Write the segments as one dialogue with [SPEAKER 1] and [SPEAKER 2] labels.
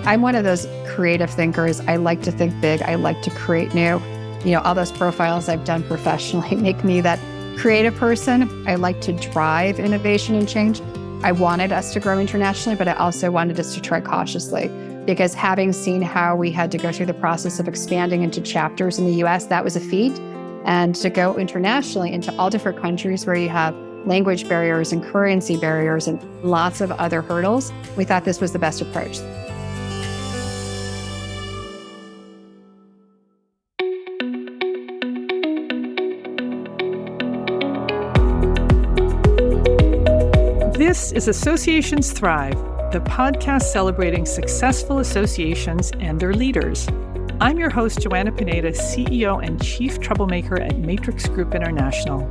[SPEAKER 1] I'm one of those creative thinkers. I like to think big. I like to create new. All those profiles I've done professionally make me that creative person. I like to drive innovation and change. I wanted us to grow internationally, but I also wanted us to tread cautiously, because having seen how we had to go through the process of expanding into chapters in the US, that was a feat. And to go internationally into all different countries where you have language barriers and currency barriers and lots of other hurdles, we thought this was the best approach.
[SPEAKER 2] This is Associations Thrive, the podcast celebrating successful associations and their leaders. I'm your host, Joanna Pineda, CEO and Chief Troublemaker at Matrix Group International.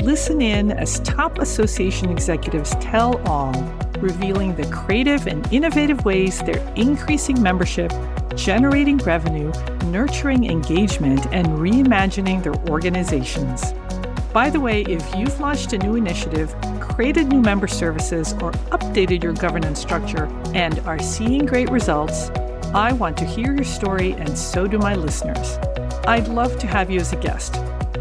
[SPEAKER 2] Listen in as top association executives tell all, revealing the creative and innovative ways they're increasing membership, generating revenue, nurturing engagement, and reimagining their organizations. By the way, if you've launched a new initiative, created new member services, or updated your governance structure and are seeing great results, I want to hear your story, and so do my listeners. I'd love to have you as a guest.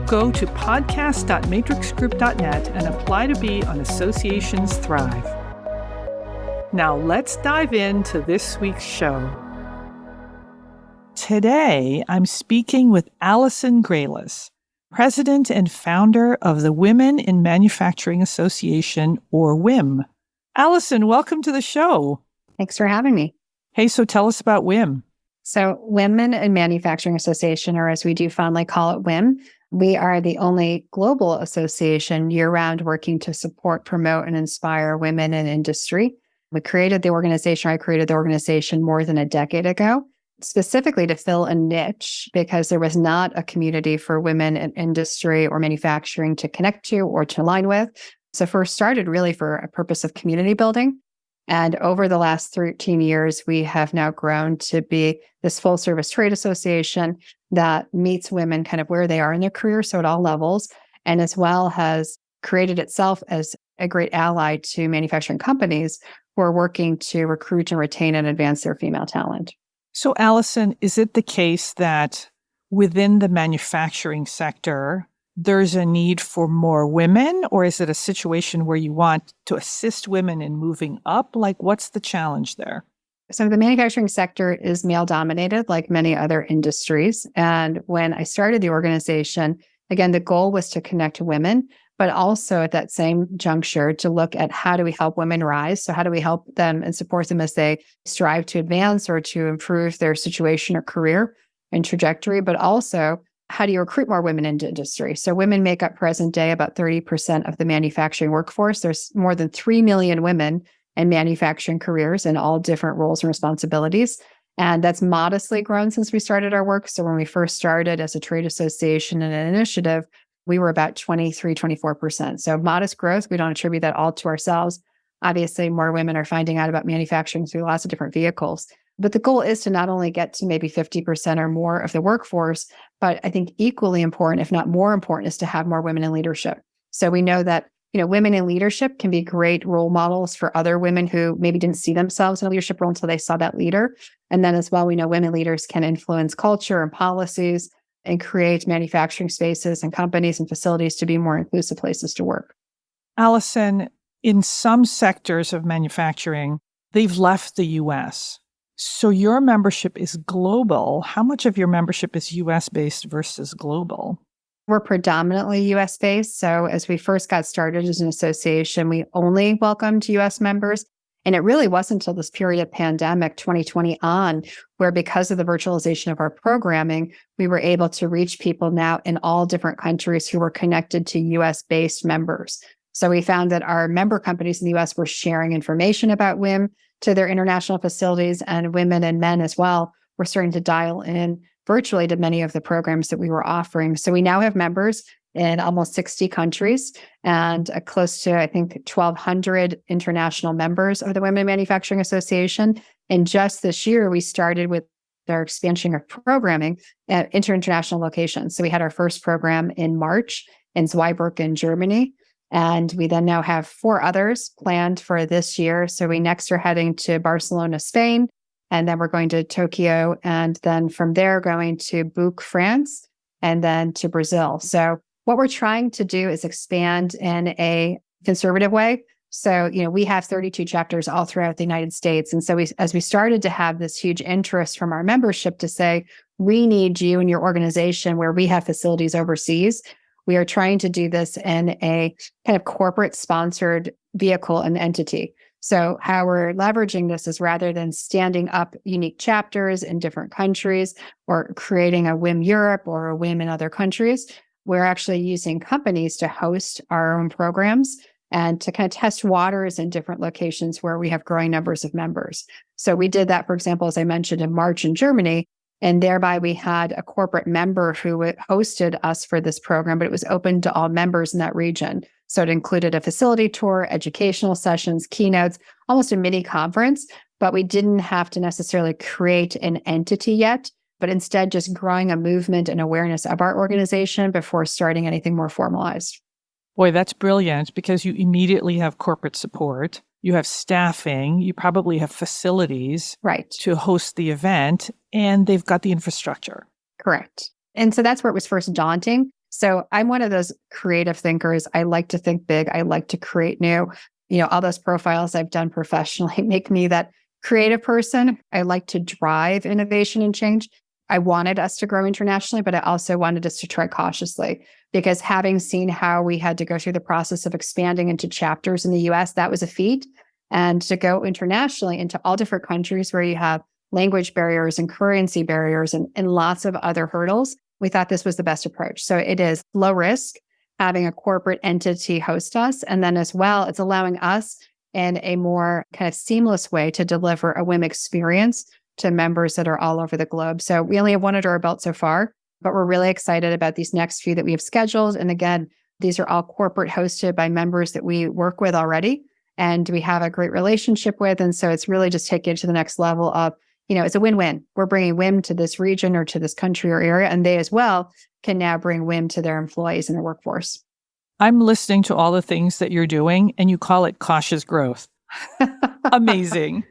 [SPEAKER 2] Go to podcast.matrixgroup.net and apply to be on Associations Thrive. Now let's dive into this week's show. Today, I'm speaking with Allison Grealis, President and founder of the Women in Manufacturing Association, or WIM. Allison, welcome to the show.
[SPEAKER 1] Thanks for having me.
[SPEAKER 2] Hey, so tell us about WIM.
[SPEAKER 1] So Women in Manufacturing Association, or as we do fondly call it, WIM, we are the only global association year-round working to support, promote, and inspire women in industry. I created the organization more than a decade ago, specifically to fill a niche, because there was not a community for women in industry or manufacturing to connect to or to align with. So first started really for a purpose of community building. And over the last 13 years, we have now grown to be this full service trade association that meets women kind of where they are in their career, so at all levels, and as well has created itself as a great ally to manufacturing companies who are working to recruit and retain and advance their female talent.
[SPEAKER 2] So, Allison, is it the case that within the manufacturing sector, there's a need for more women, or is it a situation where you want to assist women in moving up? Like, what's the challenge there?
[SPEAKER 1] So the manufacturing sector is male-dominated, like many other industries. And when I started the organization, again, the goal was to connect women, but also at that same juncture to look at how do we help women rise? So how do we help them and support them as they strive to advance or to improve their situation or career and trajectory, but also how do you recruit more women into industry? So women make up present day about 30% of the manufacturing workforce. There's more than 3 million women in manufacturing careers in all different roles and responsibilities. And that's modestly grown since we started our work. So when we first started as a trade association and an initiative, we were about 23, 24%. So modest growth. We don't attribute that all to ourselves. Obviously, more women are finding out about manufacturing through lots of different vehicles. But the goal is to not only get to maybe 50% or more of the workforce, but I think equally important, if not more important, is to have more women in leadership. So we know that women in leadership can be great role models for other women who maybe didn't see themselves in a leadership role until they saw that leader. And then as well, we know women leaders can influence culture and policies and create manufacturing spaces and companies and facilities to be more inclusive places to work.
[SPEAKER 2] Allison, in some sectors of manufacturing, they've left the U.S. So your membership is global. How much of your membership is U.S.-based versus global?
[SPEAKER 1] We're predominantly U.S.-based. So as we first got started as an association, we only welcomed U.S. members. And it really wasn't until this period of pandemic, 2020 on, where because of the virtualization of our programming, we were able to reach people now in all different countries who were connected to US-based members. So we found that our member companies in the US were sharing information about WIM to their international facilities, and women and men as well were starting to dial in virtually to many of the programs that we were offering. So we now have members in almost 60 countries and close to, I think, 1,200 international members of the Women in Manufacturing Association. And just this year, we started with our expansion of programming at international locations. So we had our first program in March in Zweibrücken, Germany. And we then now have 4 others planned for this year. So we next are heading to Barcelona, Spain, And then we're going to Tokyo. And then from there, going to Buc, France, and then to Brazil. So what we're trying to do is expand in a conservative way. So, we have 32 chapters all throughout the United States. And so as we started to have this huge interest from our membership to say, we need you and your organization where we have facilities overseas, we are trying to do this in a kind of corporate sponsored vehicle and entity. So how we're leveraging this is rather than standing up unique chapters in different countries or creating a WIM Europe or a WIM in other countries, we're actually using companies to host our own programs and to kind of test waters in different locations where we have growing numbers of members. So we did that, for example, as I mentioned, in March in Germany, and thereby we had a corporate member who hosted us for this program, but it was open to all members in that region. So it included a facility tour, educational sessions, keynotes, almost a mini conference, but we didn't have to necessarily create an entity yet, but instead just growing a movement and awareness of our organization before starting anything more formalized.
[SPEAKER 2] Boy, that's brilliant because you immediately have corporate support. You have staffing. You probably have facilities to host the event, and they've got the infrastructure.
[SPEAKER 1] Correct. And so that's where it was first daunting. So I'm one of those creative thinkers. I like to think big. I like to create new. All those profiles I've done professionally make me that creative person. I like to drive innovation and change. I wanted us to grow internationally, but I also wanted us to try cautiously because having seen how we had to go through the process of expanding into chapters in the US, that was a feat. And to go internationally into all different countries where you have language barriers and currency barriers and lots of other hurdles, we thought this was the best approach. So it is low risk, having a corporate entity host us. And then as well, it's allowing us in a more kind of seamless way to deliver a WIM experience to members that are all over the globe. So we only have one under our belt so far, but we're really excited about these next few that we have scheduled. And again, these are all corporate hosted by members that we work with already and we have a great relationship with. And so it's really just taking it to the next level of, it's a win-win. We're bringing WIM to this region or to this country or area, and they as well can now bring WIM to their employees and their workforce.
[SPEAKER 2] I'm listening to all the things that you're doing, and you call it cautious growth. Amazing.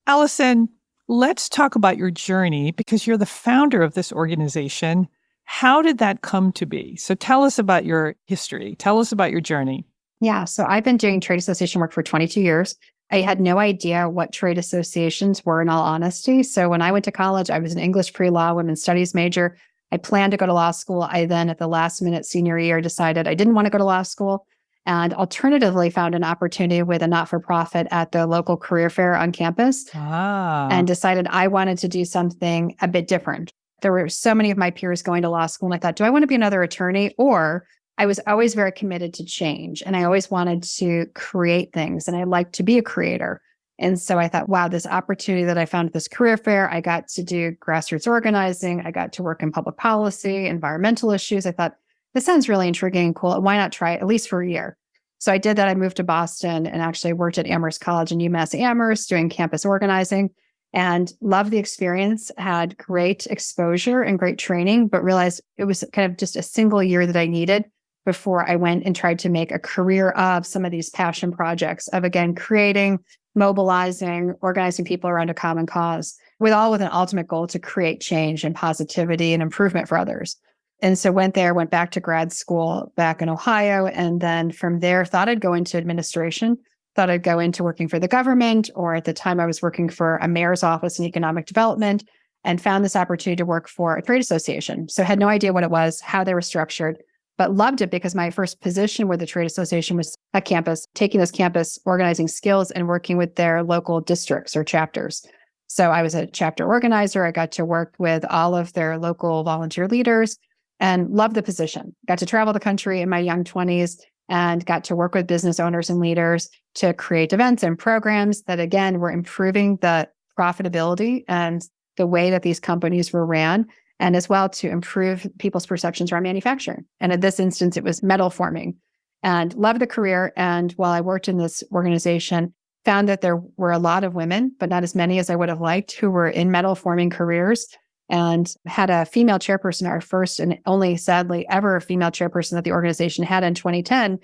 [SPEAKER 2] Allison, let's talk about your journey because you're the founder of this organization. How did that come to be? So tell us about your history. Tell us about your journey.
[SPEAKER 1] Yeah. So I've been doing trade association work for 22 years. I had no idea what trade associations were, in all honesty. So when I went to college, I was an English pre-law women's studies major. I planned to go to law school. I then, at the last minute senior year, decided I didn't want to go to law school and alternatively found an opportunity with a not-for-profit at the local career fair on campus and decided I wanted to do something a bit different. There were so many of my peers going to law school, and I thought, do I want to be another attorney? Or I was always very committed to change, and I always wanted to create things, and I like to be a creator. And so I thought, wow, this opportunity that I found at this career fair, I got to do grassroots organizing. I got to work in public policy, environmental issues. I thought, this sounds really intriguing and cool. Why not try it at least for a year? So I did that. I moved to Boston and actually worked at Amherst College in UMass Amherst doing campus organizing and loved the experience, had great exposure and great training, but realized it was kind of just a single year that I needed before I went and tried to make a career of some of these passion projects of, again, creating, mobilizing, organizing people around a common cause, with an ultimate goal to create change and positivity and improvement for others. And so went back to grad school back in Ohio. And then from there, thought I'd go into administration, thought I'd go into working for the government, or at the time I was working for a mayor's office in economic development, and found this opportunity to work for a trade association. So had no idea what it was, how they were structured, but loved it because my first position with the trade association was at campus, taking those campus organizing skills and working with their local districts or chapters. So I was a chapter organizer. I got to work with all of their local volunteer leaders and loved the position. Got to travel the country in my young 20s and got to work with business owners and leaders to create events and programs that, again, were improving the profitability and the way that these companies were ran, and as well to improve people's perceptions around manufacturing. And in this instance, it was metal forming, and loved the career. And while I worked in this organization, found that there were a lot of women, but not as many as I would have liked, who were in metal forming careers, and had a female chairperson, our first and only, sadly, ever female chairperson that the organization had in 2010.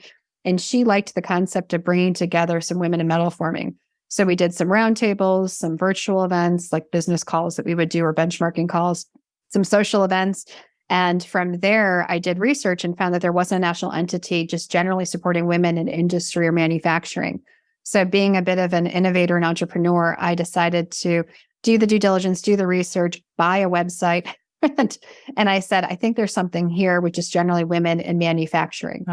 [SPEAKER 1] And she liked the concept of bringing together some women in metal forming. So we did some roundtables, some virtual events like business calls that we would do or benchmarking calls, some social events. And from there, I did research and found that there wasn't a national entity just generally supporting women in industry or manufacturing. So being a bit of an innovator and entrepreneur, I decided to do the due diligence, do the research, buy a website. And I said, I think there's something here with just generally women in manufacturing.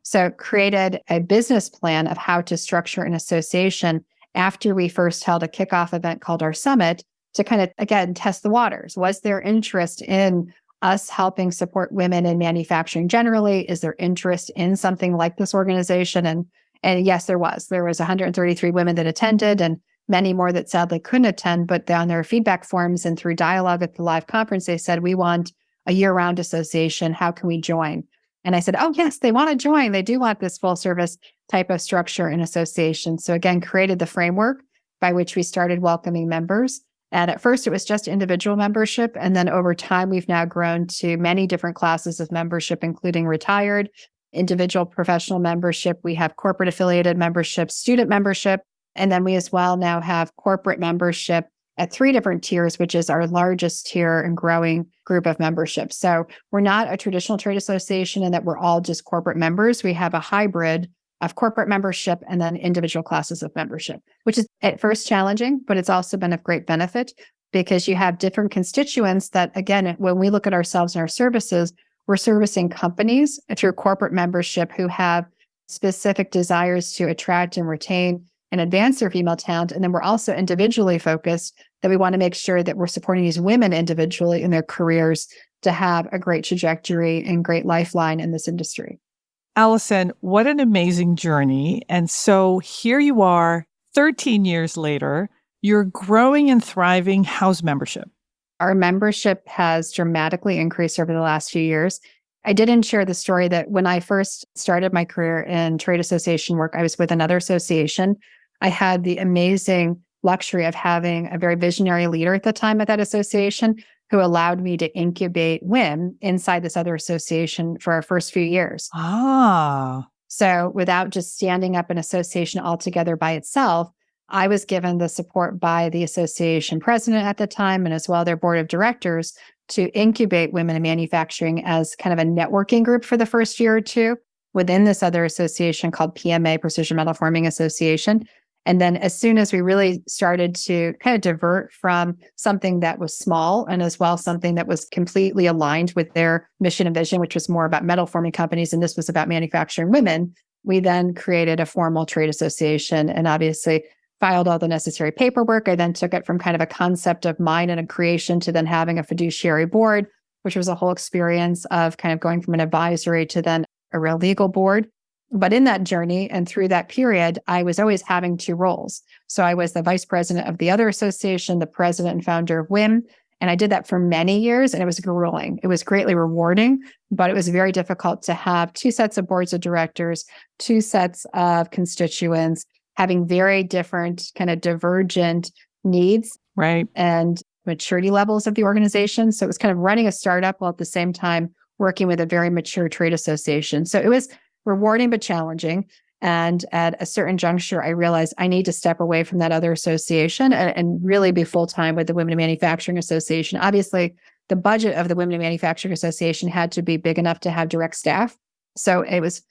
[SPEAKER 1] So created a business plan of how to structure an association after we first held a kickoff event called our summit to kind of, again, test the waters. Was there interest in us helping support women in manufacturing generally? Is there interest in something like this organization? And yes, there was. There was 133 women that attended and many more that sadly couldn't attend, but on their feedback forms and through dialogue at the live conference, they said, we want a year-round association. How can we join? And I said, oh, yes, they want to join. They do want this full service type of structure and association. So again, created the framework by which we started welcoming members. And at first, it was just individual membership. And then over time, we've now grown to many different classes of membership, including retired, individual professional membership. We have corporate affiliated membership, student membership. And then we as well now have corporate membership at 3 different tiers, which is our largest tier and growing group of membership. So we're not a traditional trade association in that we're all just corporate members. We have a hybrid of corporate membership and then individual classes of membership, which is at first challenging, but it's also been of great benefit because you have different constituents that, again, when we look at ourselves and our services, we're servicing companies through corporate membership who have specific desires to attract and retain and advance their female talent. And then we're also individually focused that we want to make sure that we're supporting these women individually in their careers to have a great trajectory and great lifeline in this industry.
[SPEAKER 2] Allison, what an amazing journey. And so here you are, 13 years later, you're growing and thriving. How's membership?
[SPEAKER 1] Our membership has dramatically increased over the last few years. I didn't share the story that when I first started my career in trade association work, I was with another association. I had the amazing luxury of having a very visionary leader at the time at that association who allowed me to incubate WIM inside this other association for our first few years. So without just standing up an association altogether by itself, I was given the support by the association president at the time and as well their board of directors to incubate women in manufacturing as kind of a networking group for the first year or two within this other association called PMA, Precision Metal Forming Association. And then as soon as we really started to kind of divert from something that was small and as well something that was completely aligned with their mission and vision, which was more about metal forming companies, and this was about manufacturing women, we then created a formal trade association and obviously filed all the necessary paperwork. I then took it from kind of a concept of mine and a creation to then having a fiduciary board, which was a whole experience of kind of going from an advisory to then a real legal board. But in that journey and through that period, I was always having 2 roles. So I was the vice president of the other association, the president and founder of WIM. And I did that for many years and it was grueling. It was greatly rewarding, but it was very difficult to have 2 sets of boards of directors, 2 sets of constituents, having very different kind of divergent needs and maturity levels of the organization. So it was kind of running a startup while at the same time working with a very mature trade association. So it was rewarding but challenging. And at a certain juncture, I realized I need to step away from that other association and really be full-time with the Women in Manufacturing Association. Obviously, the budget of the Women in Manufacturing Association had to be big enough to have direct staff. So it was,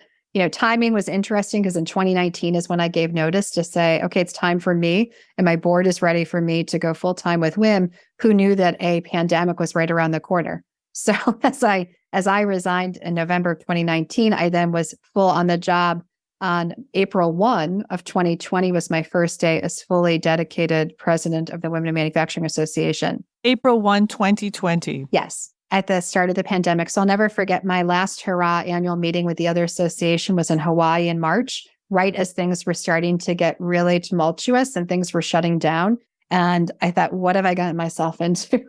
[SPEAKER 1] timing was interesting because in 2019 is when I gave notice to say, okay, it's time for me and my board is ready for me to go full-time with WIM. Who knew that a pandemic was right around the corner? So as I resigned in November of 2019, I then was full on the job on April 1 of 2020 was my first day as fully dedicated president of the Women in Manufacturing Association.
[SPEAKER 2] April 1, 2020.
[SPEAKER 1] Yes, at the start of the pandemic. So I'll never forget my last hurrah annual meeting with the other association was in Hawaii in March, right as things were starting to get really tumultuous and things were shutting down. And I thought, what have I gotten myself into?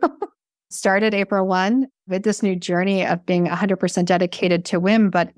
[SPEAKER 1] Started April 1 with this new journey of being 100% dedicated to WIM. But,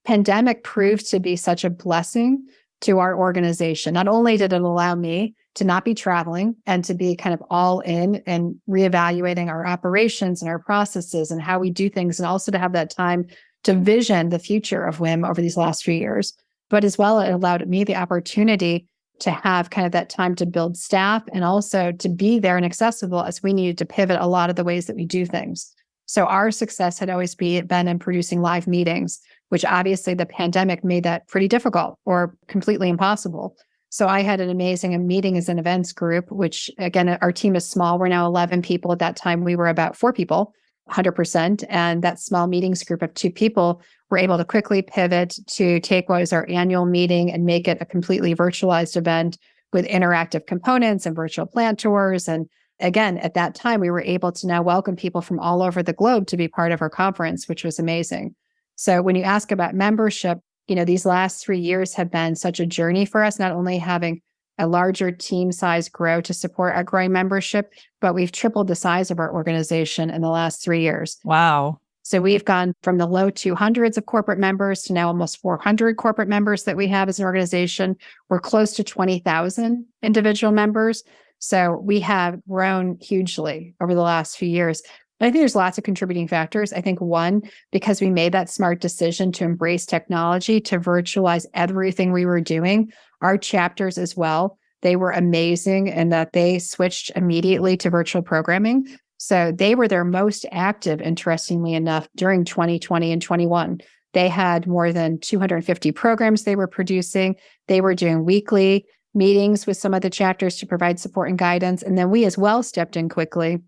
[SPEAKER 1] pandemic proved to be such a blessing to our organization. Not only did it allow me to not be traveling and to be kind of all in and reevaluating our operations and our processes and how we do things, and also to have that time to vision the future of WIM over these last few years. But as well, it allowed me the opportunity to have kind of that time to build staff and also to be there and accessible as we needed to pivot a lot of the ways that we do things. So our success had always been in producing live meetings, which obviously the pandemic made that pretty difficult or completely impossible. So I had an amazing meetings and events group, which again, our team is small. We're now 11 people. At that time, we were about 4 people, 100%. And that small meetings group of 2 people were able to quickly pivot to take what was our annual meeting and make it a completely virtualized event with interactive components and virtual plant tours. And again, at that time, we were able to now welcome people from all over the globe to be part of our conference, which was amazing. So when you ask about membership, these last 3 years have been such a journey for us, not only having a larger team size grow to support our growing membership, but we've tripled the size of our organization in the last 3 years.
[SPEAKER 2] Wow.
[SPEAKER 1] So we've gone from the low 200s of corporate members to now almost 400 corporate members that we have as an organization. We're close to 20,000 individual members. So we have grown hugely over the last few years. But I think there's lots of contributing factors. I think one, because we made that smart decision to embrace technology, to virtualize everything we were doing, our chapters as well, they were amazing in that they switched immediately to virtual programming. So they were their most active, interestingly enough, during 2020 and 21. They had more than 250 programs they were producing. They were doing weekly meetings with some of the chapters to provide support and guidance. And then we as well stepped in quickly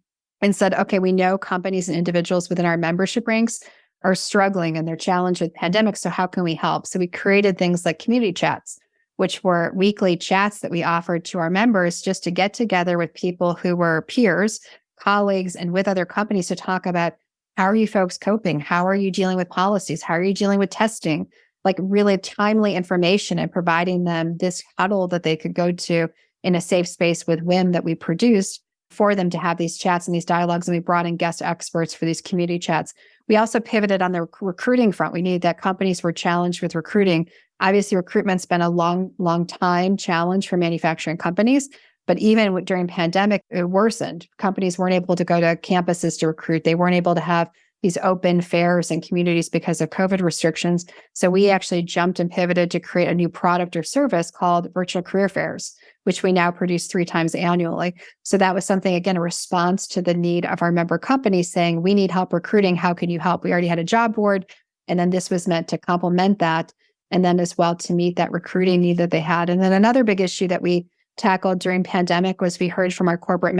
[SPEAKER 1] and said, okay, we know companies and individuals within our membership ranks are struggling and they're challenged with pandemic. So how can we help? So we created things like community chats, which were weekly chats that we offered to our members just to get together with people who were peers, colleagues, and with other companies to talk about how are you folks coping? How are you dealing with policies? How are you dealing with testing? Like really timely information and providing them this huddle that they could go to in a safe space with WIM that we produced for them to have these chats and these dialogues. And we brought in guest experts for these community chats. We also pivoted on the recruiting front. We knew that companies were challenged with recruiting. Obviously, recruitment's been a long time challenge for manufacturing companies. But even during pandemic, it worsened. Companies weren't able to go to campuses to recruit. They weren't able to have these open fairs and communities because of COVID restrictions. So we actually jumped and pivoted to create a new product or service called virtual career fairs, which we now produce 3 times annually. So that was something, again, a response to the need of our member companies saying, we need help recruiting. How can you help? We already had a job board. And then this was meant to complement that. And then as well to meet that recruiting need that they had. And then another big issue that we tackled during pandemic was we heard from our corporate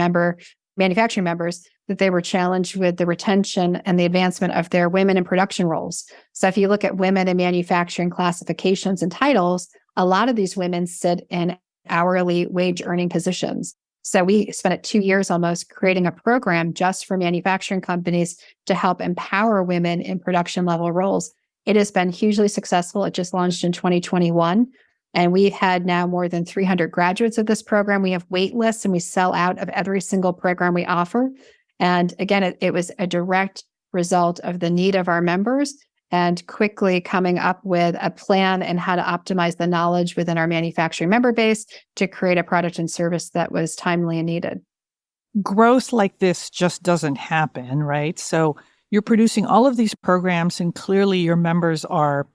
[SPEAKER 1] manufacturing members that they were challenged with the retention and the advancement of their women in production roles. So if you look at women in manufacturing classifications and titles, a lot of these women sit in hourly wage earning positions. So we spent 2 years almost creating a program just for manufacturing companies to help empower women in production level roles. It has been hugely successful. It just launched in 2021. And we've had now more than 300 graduates of this program. We have wait lists and we sell out of every single program we offer. And again, it was a direct result of the need of our members and quickly coming up with a plan and how to optimize the knowledge within our manufacturing member base to create a product and service that was timely and needed.
[SPEAKER 2] Growth like this just doesn't happen, right? So you're producing all of these programs and clearly your members are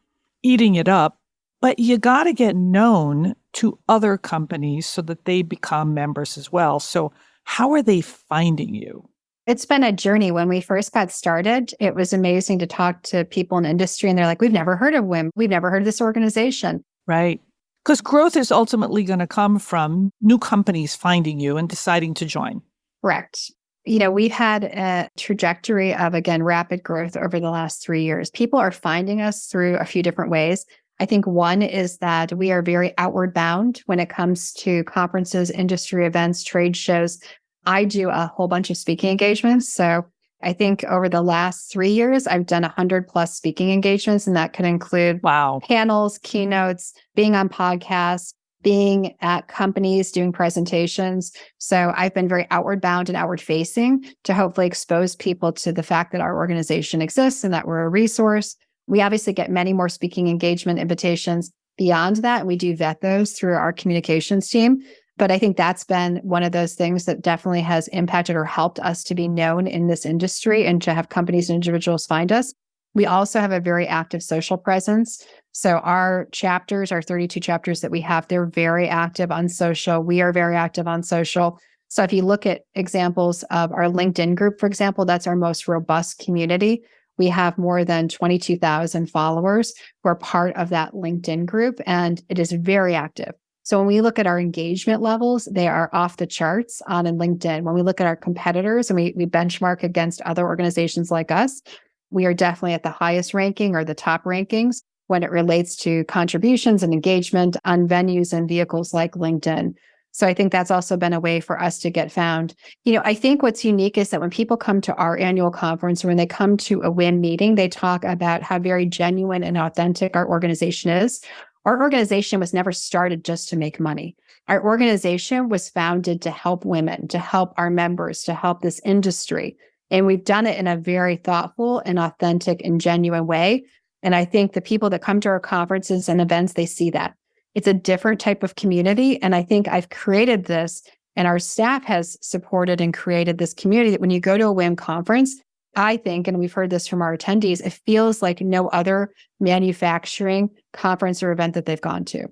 [SPEAKER 2] eating it up. But you got to get known to other companies so that they become members as well. So how are they finding you?
[SPEAKER 1] It's been a journey. When we first got started, it was amazing to talk to people in industry and they're like, we've never heard of WIM. We've never heard of this organization.
[SPEAKER 2] Right. Because growth is ultimately going to come from new companies finding you and deciding to join.
[SPEAKER 1] Correct. We've had a trajectory of, again, rapid growth over the last 3 years. People are finding us through a few different ways. I think one is that we are very outward bound when it comes to conferences, industry events, trade shows. I do a whole bunch of speaking engagements. So I think over the last 3 years, I've done 100 plus speaking engagements, and that could include panels, keynotes, being on podcasts, being at companies, doing presentations. So I've been very outward bound and outward facing to hopefully expose people to the fact that our organization exists and that we're a resource. We obviously get many more speaking engagement invitations beyond that. We do vet those through our communications team. But I think that's been one of those things that definitely has impacted or helped us to be known in this industry and to have companies and individuals find us. We also have a very active social presence. So our chapters, our 32 chapters that we have, they're very active on social. We are very active on social. So if you look at examples of our LinkedIn group, for example, that's our most robust community. We have more than 22,000 followers who are part of that LinkedIn group, and it is very active. So when we look at our engagement levels, they are off the charts on in LinkedIn. When we look at our competitors and we benchmark against other organizations like us, we are definitely at the highest ranking or the top rankings when it relates to contributions and engagement on venues and vehicles like LinkedIn. So I think that's also been a way for us to get found. I think what's unique is that when people come to our annual conference or when they come to a WIM meeting, they talk about how very genuine and authentic our organization is. Our organization was never started just to make money. Our organization was founded to help women, to help our members, to help this industry. And we've done it in a very thoughtful and authentic and genuine way. And I think the people that come to our conferences and events, they see that. It's a different type of community. And I think I've created this, and our staff has supported and created this community that when you go to a WIM conference, I think, and we've heard this from our attendees, it feels like no other manufacturing conference or event that they've gone to.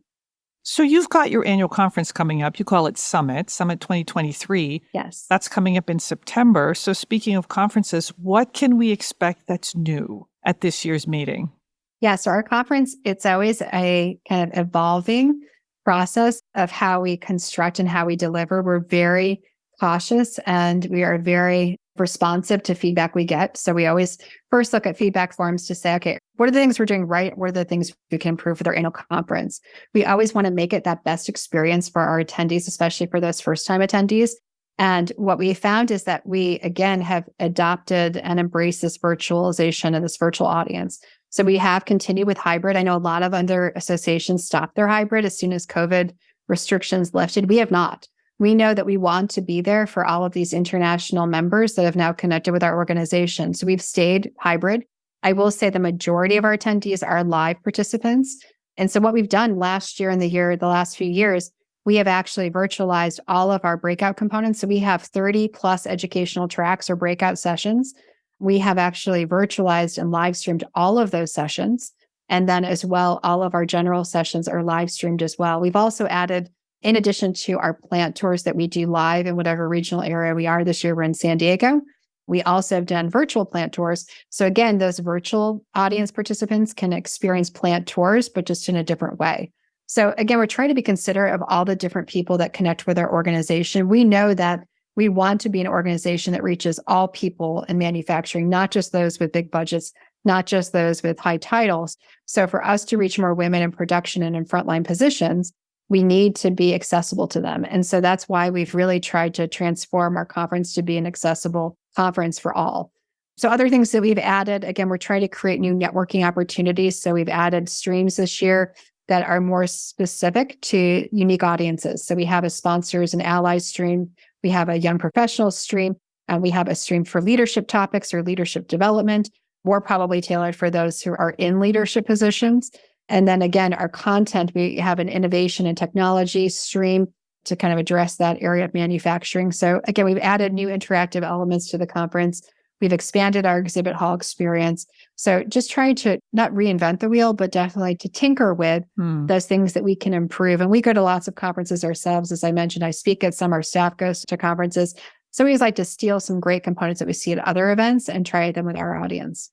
[SPEAKER 2] So you've got your annual conference coming up. You call it Summit 2023.
[SPEAKER 1] Yes.
[SPEAKER 2] That's coming up in September. So speaking of conferences, what can we expect that's new at this year's meeting?
[SPEAKER 1] Yeah, so our conference, it's always a kind of evolving process of how we construct and how we deliver. We're very cautious and we are very responsive to feedback we get. So we always first look at feedback forms to say, okay, what are the things we're doing right? What are the things we can improve with our annual conference? We always want to make it that best experience for our attendees, especially for those first-time attendees. And what we found is that we, again, have adopted and embraced this virtualization and this virtual audience. So we have continued with hybrid. I know a lot of other associations stopped their hybrid as soon as COVID restrictions lifted. We have not. We know that we want to be there for all of these international members that have now connected with our organization. So we've stayed hybrid. I will say the majority of our attendees are live participants. And so what we've done last year and the last few years, we have actually virtualized all of our breakout components. So we have 30 plus educational tracks or breakout sessions. We have actually virtualized and live streamed all of those sessions. And then as well, all of our general sessions are live streamed as well. We've also added, in addition to our plant tours that we do live in whatever regional area we are, this year we're in San Diego. We also have done virtual plant tours. So again, those virtual audience participants can experience plant tours, but just in a different way. So again, we're trying to be considerate of all the different people that connect with our organization. We know that we want to be an organization that reaches all people in manufacturing, not just those with big budgets, not just those with high titles. So for us to reach more women in production and in frontline positions, we need to be accessible to them. And so that's why we've really tried to transform our conference to be an accessible conference for all. So other things that we've added, again, we're trying to create new networking opportunities. So we've added streams this year that are more specific to unique audiences. So we have a sponsors and allies stream. We have a young professionals stream, and we have a stream for leadership topics or leadership development, more probably tailored for those who are in leadership positions. And then again, our content, we have an innovation and technology stream to kind of address that area of manufacturing. So again, we've added new interactive elements to the conference. We've expanded our exhibit hall experience. So just trying to not reinvent the wheel, but definitely to tinker with those things that we can improve. And we go to lots of conferences ourselves. As I mentioned, I speak at some, our staff goes to conferences. So we always like to steal some great components that we see at other events and try them with our audience.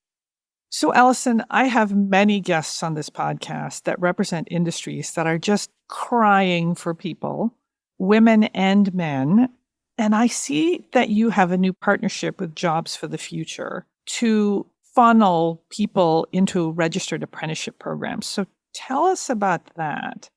[SPEAKER 2] So Allison, I have many guests on this podcast that represent industries that are just crying for people, women and men. And I see that you have a new partnership with Jobs for the Future to funnel people into registered apprenticeship programs. So tell us about that.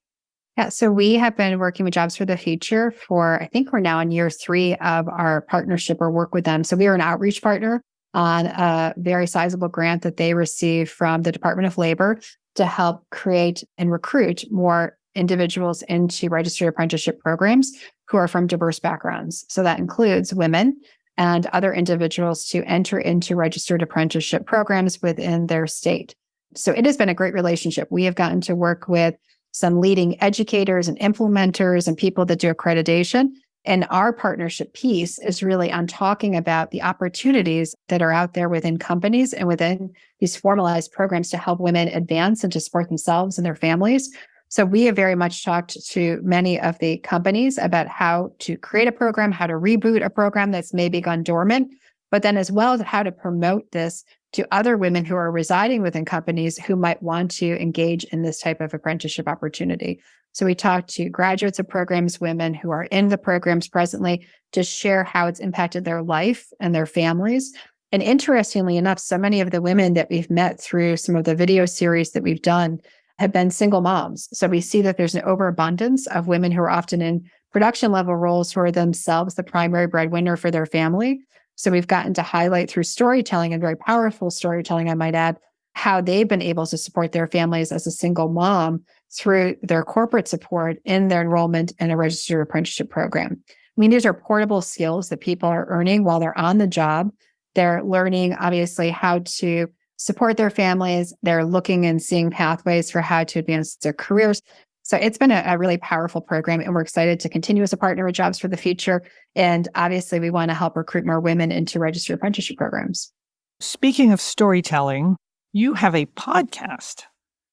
[SPEAKER 1] Yeah, so we have been working with Jobs for the Future for, I think we're now in year 3 of our partnership or work with them. So we are an outreach partner on a very sizable grant that they received from the Department of Labor to help create and recruit more individuals into registered apprenticeship programs who are from diverse backgrounds. So that includes women and other individuals to enter into registered apprenticeship programs within their state. So it has been a great relationship. We have gotten to work with some leading educators and implementers and people that do accreditation. And our partnership piece is really on talking about the opportunities that are out there within companies and within these formalized programs to help women advance and to support themselves and their families. So we have very much talked to many of the companies about how to create a program, how to reboot a program that's maybe gone dormant, but then as well as how to promote this to other women who are residing within companies who might want to engage in this type of apprenticeship opportunity. So we talked to graduates of programs, women who are in the programs presently, to share how it's impacted their life and their families. And interestingly enough, so many of the women that we've met through some of the video series that we've done have been single moms. So we see that there's an overabundance of women who are often in production level roles who are themselves the primary breadwinner for their family. So we've gotten to highlight through storytelling, and very powerful storytelling, I might add, how they've been able to support their families as a single mom through their corporate support in their enrollment in a registered apprenticeship program. I mean, these are portable skills that people are earning while they're on the job. They're learning, obviously, how to support their families. They're looking and seeing pathways for how to advance their careers. So it's been a really powerful program, and we're excited to continue as a partner with Jobs for the Future. And obviously, we want to help recruit more women into registered apprenticeship programs.
[SPEAKER 2] Speaking of storytelling, you have a podcast.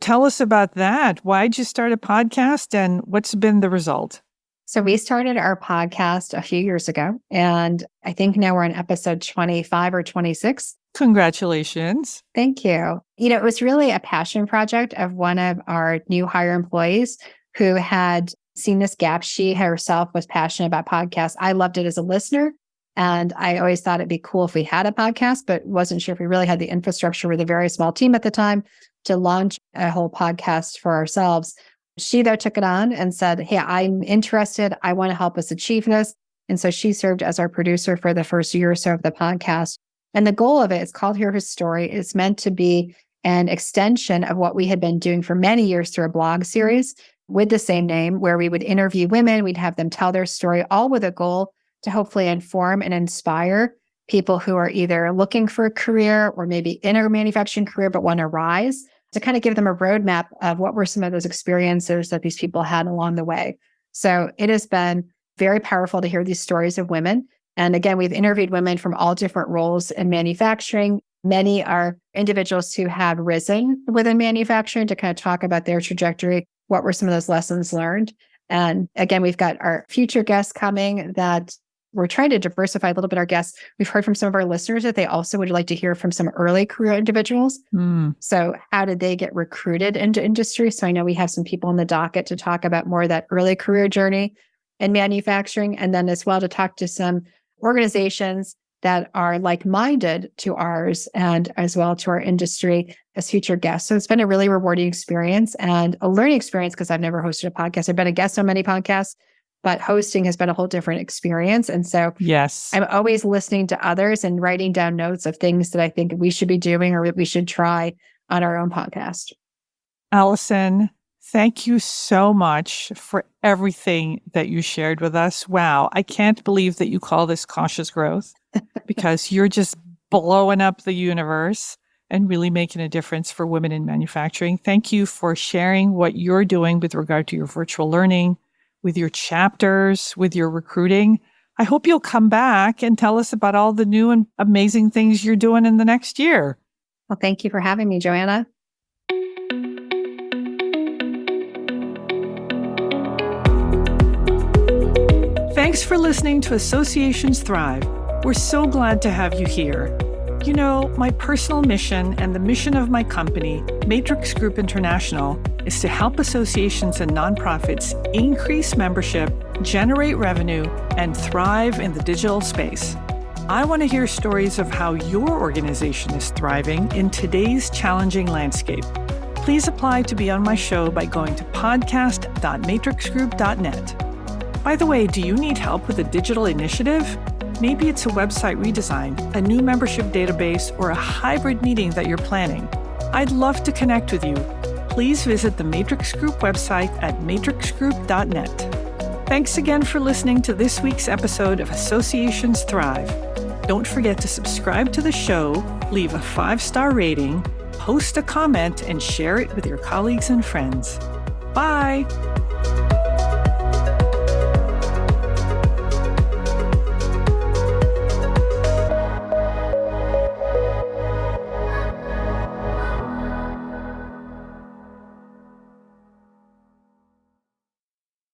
[SPEAKER 2] Tell us about that. Why'd you start a podcast, and what's been the result?
[SPEAKER 1] So we started our podcast a few years ago, and I think now we're on episode 25 or 26.
[SPEAKER 2] Congratulations.
[SPEAKER 1] Thank you. It was really a passion project of one of our new hire employees who had seen this gap. She herself was passionate about podcasts. I loved it as a listener, and I always thought it'd be cool if we had a podcast, but wasn't sure if we really had the infrastructure with a very small team at the time to launch a whole podcast for ourselves. She, though, took it on and said, hey, I'm interested. I want to help us achieve this. And so she served as our producer for the first year or so of the podcast. And the goal of it, it's called Hear Her Story. It's meant to be an extension of what we had been doing for many years through a blog series with the same name, where we would interview women, we'd have them tell their story, all with a goal to hopefully inform and inspire people who are either looking for a career or maybe in a manufacturing career but want to rise, to kind of give them a roadmap of what were some of those experiences that these people had along the way. So it has been very powerful to hear these stories of women. And again, we've interviewed women from all different roles in manufacturing. Many are individuals who have risen within manufacturing to kind of talk about their trajectory. What were some of those lessons learned? And again, we've got our future guests coming that we're trying to diversify a little bit our guests. We've heard from some of our listeners that they also would like to hear from some early career individuals. So how did they get recruited into industry? So I know we have some people on the docket to talk about more of that early career journey in manufacturing, and then as well to talk to some organizations that are like-minded to ours and as well to our industry as future guests. So it's been a really rewarding experience and a learning experience, because I've never hosted a podcast. I've been a guest on many podcasts, but hosting has been a whole different experience. And so
[SPEAKER 2] yes,
[SPEAKER 1] I'm always listening to others and writing down notes of things that I think we should be doing or we should try on our own podcast.
[SPEAKER 2] Allison, thank you so much for everything that you shared with us. Wow, I can't believe that you call this cautious growth, because you're just blowing up the universe and really making a difference for women in manufacturing. Thank you for sharing what you're doing with regard to your virtual learning, with your chapters, with your recruiting. I hope you'll come back and tell us about all the new and amazing things you're doing in the next year.
[SPEAKER 1] Well, thank you for having me, Joanna.
[SPEAKER 2] Thanks for listening to Associations Thrive. We're so glad to have you here. You know, my personal mission and the mission of my company, Matrix Group International, is to help associations and nonprofits increase membership, generate revenue, and thrive in the digital space. I want to hear stories of how your organization is thriving in today's challenging landscape. Please apply to be on my show by going to podcast.matrixgroup.net. By the way, do you need help with a digital initiative? Maybe it's a website redesign, a new membership database, or a hybrid meeting that you're planning. I'd love to connect with you. Please visit the Matrix Group website at matrixgroup.net. Thanks again for listening to this week's episode of Associations Thrive. Don't forget to subscribe to the show, leave a 5-star rating, post a comment, and share it with your colleagues and friends. Bye!